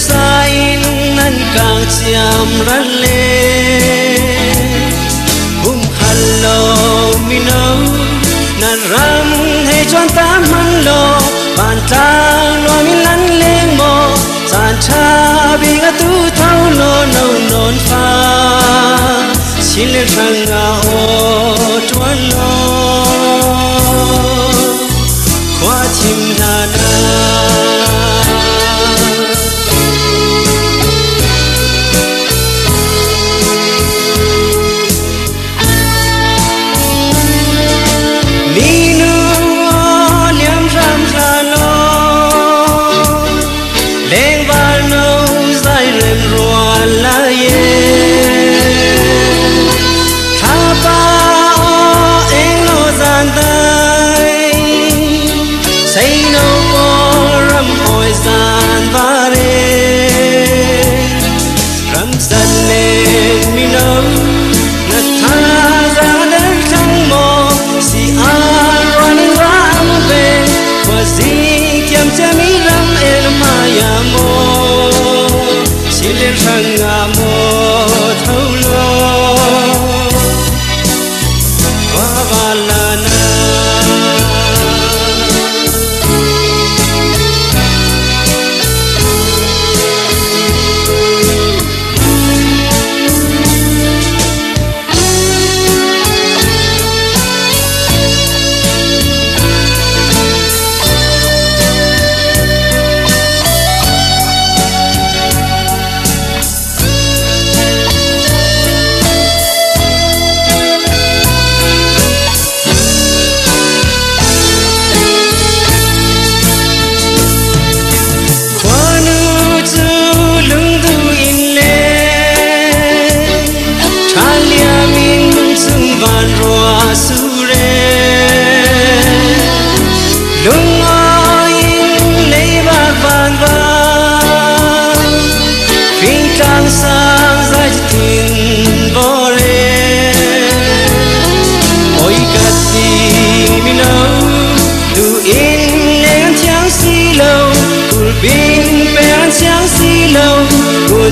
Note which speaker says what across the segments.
Speaker 1: sai nan càng chiam ran le hello mino na ram hay chọn ta man lo bàn ta lo mi lăn lên mò sàn cha bị ngã tu thâu lo nâu non pha xin lên sang ngao chuan lo khoa chim na na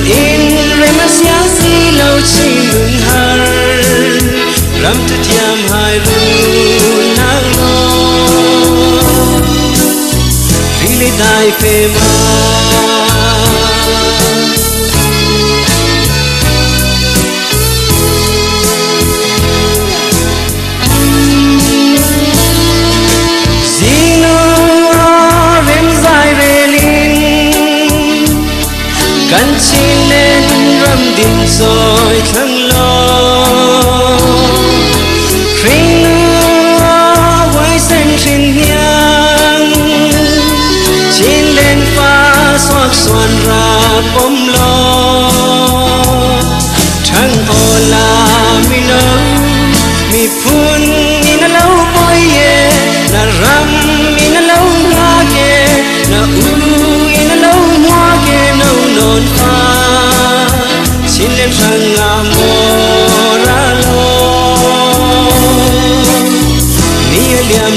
Speaker 1: in remas yang silau cimun har ram tiam hai ru nang lo really dai fe ma din rồi thăng lo khinh với sen trên hiang trên lên pha xoạc xoan ra bom lo thăng ô la mi nấu mi phun mi na lâu bôi ye na ram mi na lâu nga ke na u mi na lâu hoa ke nâu non pha xin lên sang amor alo ni liam